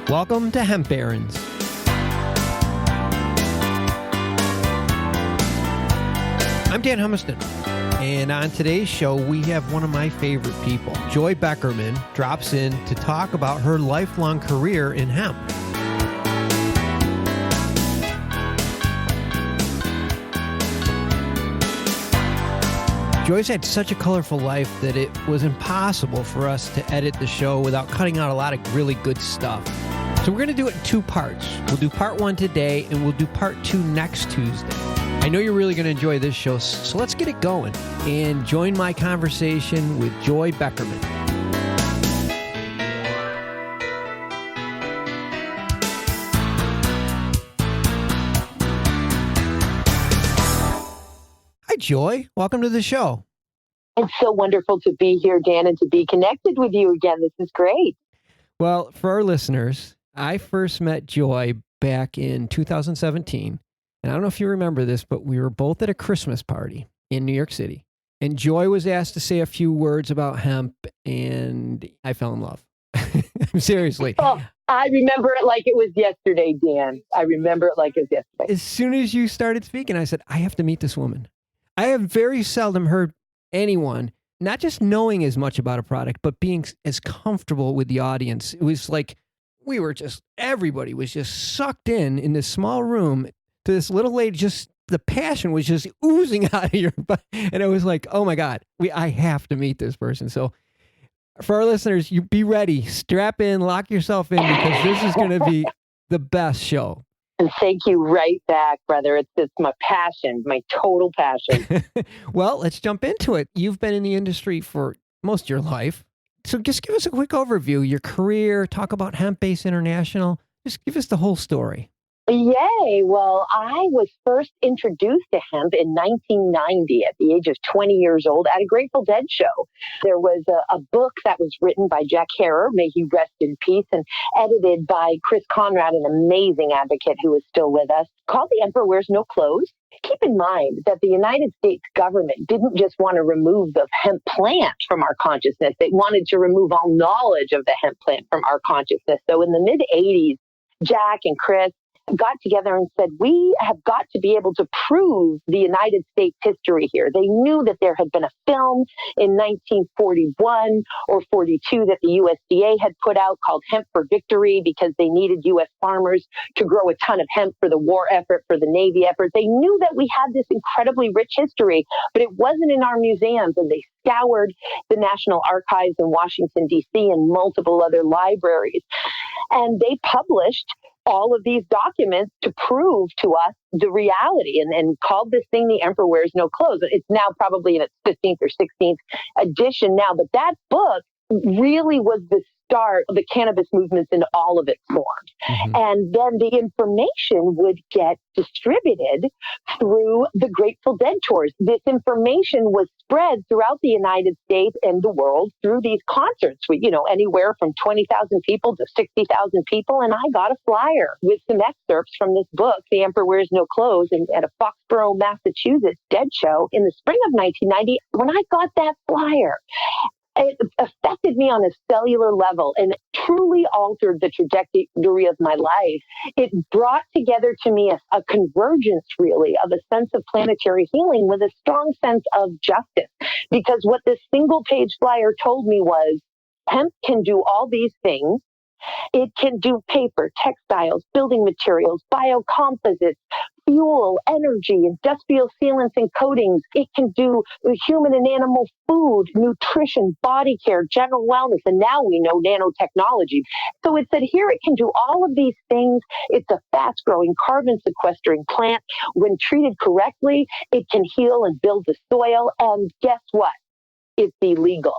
Welcome to Hemp Barons. I'm Dan Humiston, and on today's show, we have one of my favorite people. Joy Beckerman drops in to talk about her lifelong career in hemp. Joy's had such a colorful life that it was impossible for us to edit the show without cutting out a lot of really good stuff. So we're going to do it in two parts. We'll do part one today, and we'll do part two next Tuesday. I know you're really going to enjoy this show, so let's get it going and join my conversation with Joy Beckerman. Hi, Joy. Welcome to the show. It's so wonderful to be here, Dan, and to be connected with you again. This is great. Well, for our listeners, I first met Joy back in 2017. And I don't know if you remember this, but we were both at a Christmas party in New York City. And Joy was asked to say a few words about hemp, and I fell in love. Seriously. Oh, I remember it like it was yesterday, Dan. I remember it like it was yesterday. As soon as you started speaking, I said, I have to meet this woman. I have very seldom heard anyone, not just knowing as much about a product, but being as comfortable with the audience. It was like everybody was just sucked in this small room to this little lady. Just the passion was just oozing out of your butt. And it was like, oh my God, I have to meet this person. So for our listeners, you be ready, strap in, lock yourself in, because this is going to be the best show. And thank you right back, brother. It's my passion, my total passion. Well, let's jump into it. You've been in the industry for most of your life. So just give us a quick overview, your career, talk about Hemp Base International. Just give us the whole story. Yay. Well, I was first introduced to hemp in 1990 at the age of 20 years old at a Grateful Dead show. There was a book that was written by Jack Herer, may he rest in peace, and edited by Chris Conrad, an amazing advocate who is still with us, called The Emperor Wears No Clothes. Keep in mind that the United States government didn't just want to remove the hemp plant from our consciousness. They wanted to remove all knowledge of the hemp plant from our consciousness. So in the mid-'80s, Jack and Chris got together and said, we have got to be able to prove the United States history here. They knew that there had been a film in 1941 or 42 that the USDA had put out called Hemp for Victory, because they needed U.S. farmers to grow a ton of hemp for the war effort, for the Navy effort. They knew that we had this incredibly rich history, but it wasn't in our museums, and they scoured the National Archives in Washington, D.C. and multiple other libraries. And they published all of these documents to prove to us the reality, and called this thing The Emperor Wears No Clothes. It's now probably in its 15th or 16th edition now, but that book really was the start of the cannabis movements in all of its forms. Mm-hmm. And then the information would get distributed through the Grateful Dead tours. This information was spread throughout the United States and the world through these concerts with, anywhere from 20,000 people to 60,000 people. And I got a flyer with some excerpts from this book, The Emperor Wears No Clothes, at a Foxborough, Massachusetts Dead show in the spring of 1990. When I got that flyer, it affected me on a cellular level and truly altered the trajectory of my life. It brought together to me a convergence, really, of a sense of planetary healing with a strong sense of justice. Because what this single-page flyer told me was, hemp can do all these things. It can do paper, textiles, building materials, biocomposites, fuel, energy, industrial sealants and coatings. It can do human and animal food, nutrition, body care, general wellness, and now we know nanotechnology. So it said here it can do all of these things. It's a fast-growing, carbon-sequestering plant. When treated correctly, it can heal and build the soil. And guess what? It's illegal.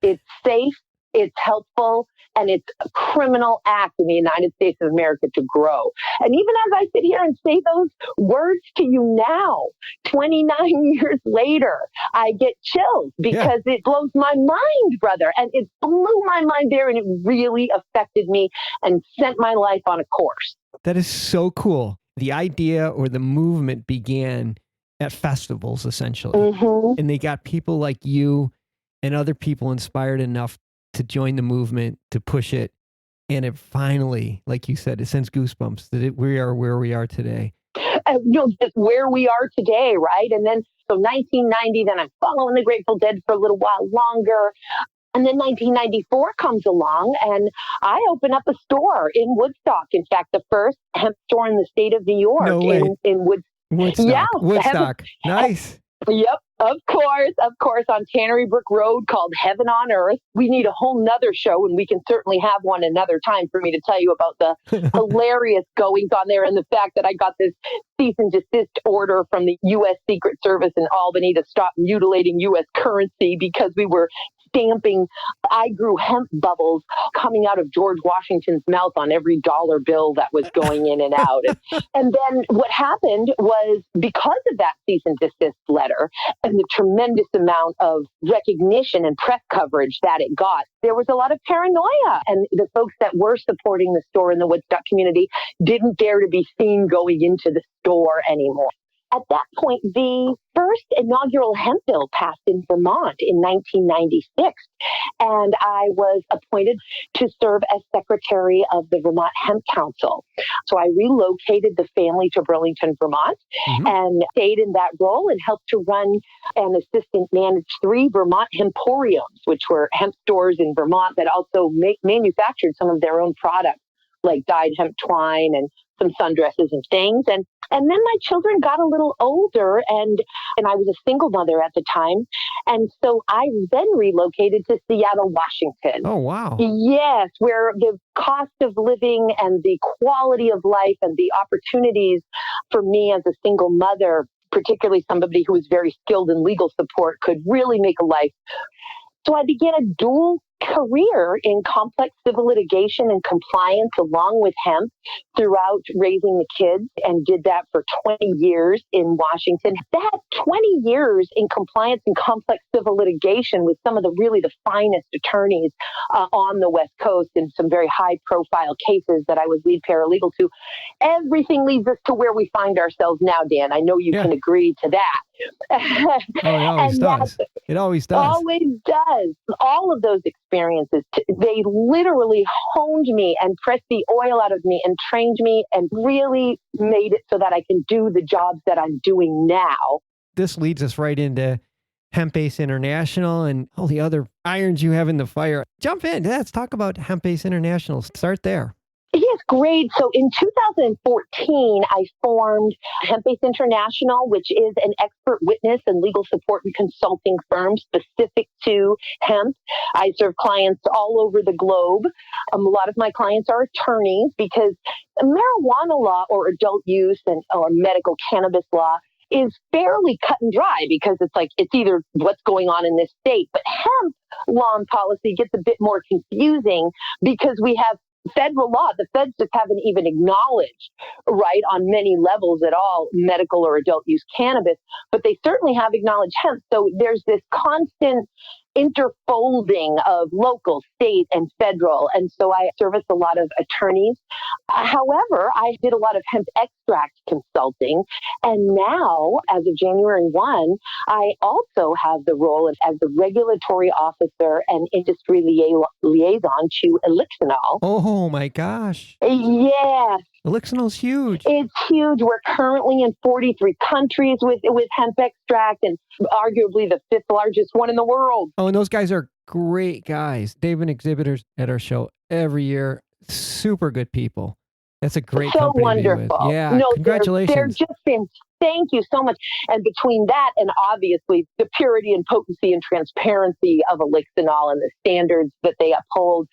It's safe. It's helpful, and it's a criminal act in the United States of America to grow. And even as I sit here and say those words to you now, 29 years later, I get chills because it blows my mind, brother. And it blew my mind there, and it really affected me and sent my life on a course. That is so cool. The idea or the movement began at festivals, essentially. Mm-hmm. And they got people like you and other people inspired enough to join the movement, to push it. And it finally, like you said, it sends goosebumps that we are where we are today. Just where we are today, right? And then, so 1990, then I'm following the Grateful Dead for a little while longer. And then 1994 comes along, and I open up a store in Woodstock. In fact, the first hemp store in the state of New York. No way. In Woodstock. Yeah, Woodstock. Nice. Yep, of course, on Tannery Brook Road, called Heaven on Earth. We need a whole nother show, and we can certainly have one another time for me to tell you about the hilarious goings on there, and the fact that I got this cease and desist order from the U.S. Secret Service in Albany to stop mutilating U.S. currency because we were stamping I grew hemp bubbles coming out of George Washington's mouth on every dollar bill that was going in and out. And then what happened was, because of that cease and desist letter and the tremendous amount of recognition and press coverage that it got, there was a lot of paranoia. And the folks that were supporting the store in the Woodstock community didn't dare to be seen going into the store anymore. At that point, the first inaugural hemp bill passed in Vermont in 1996, and I was appointed to serve as secretary of the Vermont Hemp Council. So I relocated the family to Burlington, Vermont, and stayed in that role and helped to run and assist and manage 3 Vermont hemporiums, which were hemp stores in Vermont that also manufactured some of their own products, like dyed hemp twine and some sundresses and things. And then my children got a little older, and I was a single mother at the time. And so I then relocated to Seattle, Washington. Oh, wow. Yes, where the cost of living and the quality of life and the opportunities for me as a single mother, particularly somebody who was very skilled in legal support, could really make a life. So I began a dual career in complex civil litigation and compliance along with hemp throughout raising the kids, and did that for 20 years in Washington. That 20 years in compliance and complex civil litigation with some of the finest attorneys on the West Coast in some very high profile cases that I was lead paralegal to. Everything leads us to where we find ourselves now, Dan. I know you can agree to that. Oh, it always does. It always does. Always does. All of those experiences, they literally honed me and pressed the oil out of me and trained me and really made it so that I can do the jobs that I'm doing now. This leads us right into Hemp Base International and all the other irons you have in the fire. Jump in. Let's talk about Hemp Base International. Start there. Yes, great. So in 2014, I formed Hemp Base International, which is an expert witness and legal support and consulting firm specific to hemp. I serve clients all over the globe. A lot of my clients are attorneys, because marijuana law or adult use or medical cannabis law is fairly cut and dry, because it's either what's going on in this state. But hemp law and policy gets a bit more confusing, because we have federal law. The feds just haven't even acknowledged, right, on many levels at all, medical or adult use cannabis, but they certainly have acknowledged hemp. So there's this constant interfolding of local, state, and federal. And so I service a lot of attorneys. However, I did a lot of hemp extract consulting. And now, as of January 1, I also have the role as the regulatory officer and industry liaison to Elixinol. Oh, my gosh. Yes. Elixinol's huge. It's huge. We're currently in 43 countries with hemp extract, and arguably the 5th largest one in the world. Oh, and those guys are great guys. They've been exhibitors at our show every year. Super good people. That's a great company wonderful. To be with. Yeah, no, congratulations. They're just fantastic. Thank you so much. And between that and obviously the purity and potency and transparency of Elixinol and the standards that they uphold,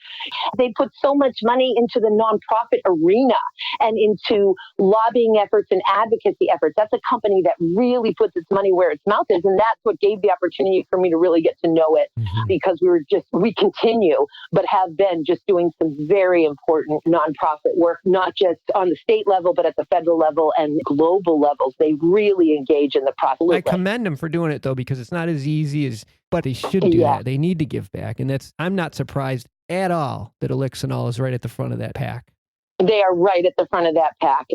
they put so much money into the nonprofit arena and into lobbying efforts and advocacy efforts. That's a company that really puts its money where its mouth is. And that's what gave the opportunity for me to really get to know it, because we continue, but have been just doing some very important nonprofit work, not just on the state level, but at the federal level and global levels. They really engage in the process. I commend them for doing it, though, because it's not as easy but they should do that. They need to give back. And I'm not surprised at all that Elixinol is right at the front of that pack. They are right at the front of that pack.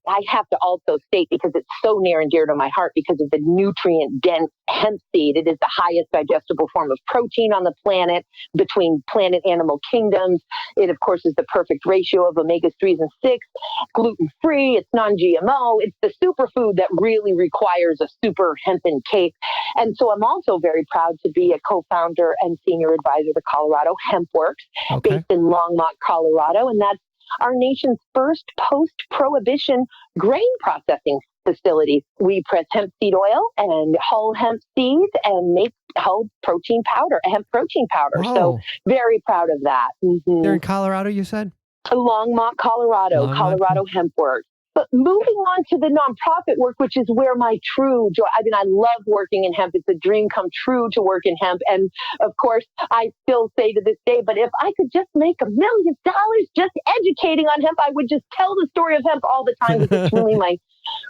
I have to also state, because it's so near and dear to my heart, because of the nutrient-dense hemp seed. It is the highest digestible form of protein on the planet between planet animal kingdoms. It, of course, is the perfect ratio of omega-3s and 6, gluten-free, it's non-GMO. It's the superfood that really requires a super hempen cape. And so I'm also very proud to be a co-founder and senior advisor to Colorado HempWorks, based in Longmont, Colorado. And that's our nation's first post-prohibition grain processing facility. We press hemp seed oil and whole hemp seeds and make whole protein powder, hemp protein powder. Oh. So very proud of that. Mm-hmm. They're in Colorado, you said? Longmont, Colorado, Colorado HempWorks. But moving on to the nonprofit work, which is where my true joy, I mean, I love working in hemp. It's a dream come true to work in hemp. And of course, I still say to this day, but if I could just make $1 million just educating on hemp, I would just tell the story of hemp all the time, because it's really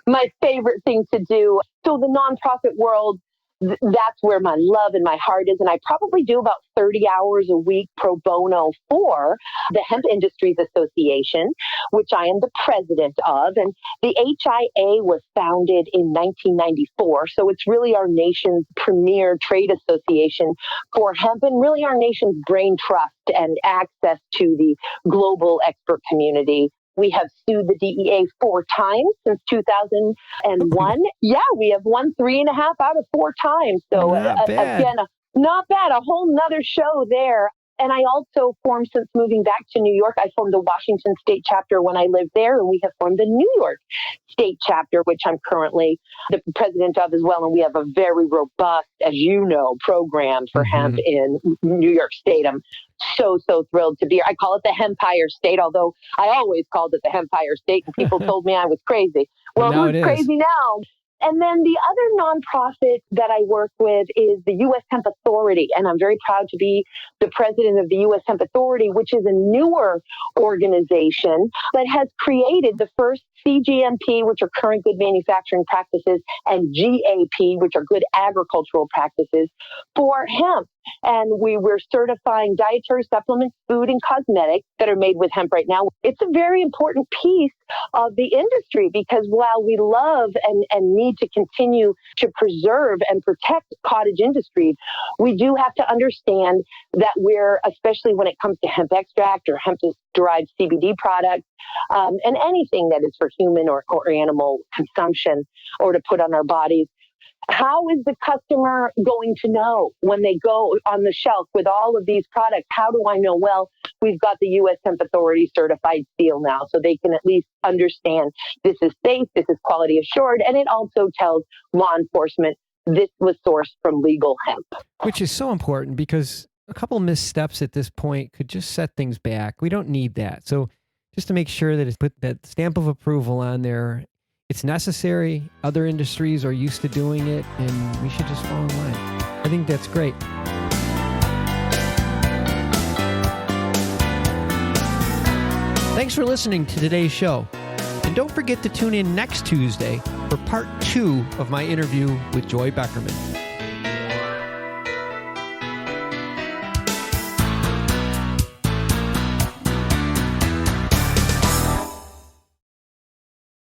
my favorite thing to do. So the nonprofit world, that's where my love and my heart is. And I probably do about 30 hours a week pro bono for the Hemp Industries Association, which I am the president of. And the HIA was founded in 1994. So it's really our nation's premier trade association for hemp, and really our nation's brain trust and access to the global expert community. We have sued the DEA 4 times since 2001. Yeah, we have won 3.5 out of 4 times. So again, not bad. A whole nother show there. And I also formed, since moving back to New York, I formed the Washington State chapter when I lived there, and we have formed the New York State chapter, which I'm currently the president of as well. And we have a very robust, as you know, program for hemp in New York State. I'm so thrilled to be here. I call it the Hempire State, although I always called it the Hempire State, and people told me I was crazy. Well, who's crazy now? And then the other nonprofit that I work with is the U.S. Hemp Authority. And I'm very proud to be the president of the U.S. Hemp Authority, which is a newer organization that has created the first CGMP, which are current good manufacturing practices, and GAP, which are good agricultural practices for hemp. And we were certifying dietary supplements, food, and cosmetics that are made with hemp right now. It's a very important piece of the industry, because while we love and need to continue to preserve and protect cottage industries, we do have to understand that we're, especially when it comes to hemp extract or hemp-derived CBD products, and anything that is for human or animal consumption or to put on our bodies, how is the customer going to know when they go on the shelf with all of these products? How do I know? Well, we've got the U.S. Hemp Authority certified seal now, so they can at least understand this is safe, this is quality assured, and it also tells law enforcement this was sourced from legal hemp. Which is so important, because a couple missteps at this point could just set things back. We don't need that. So just to make sure that it's put that stamp of approval on there. It's necessary. Other industries are used to doing it, and we should just fall in line. I think that's great. Thanks for listening to today's show. And don't forget to tune in next Tuesday for part 2 of my interview with Joy Beckerman.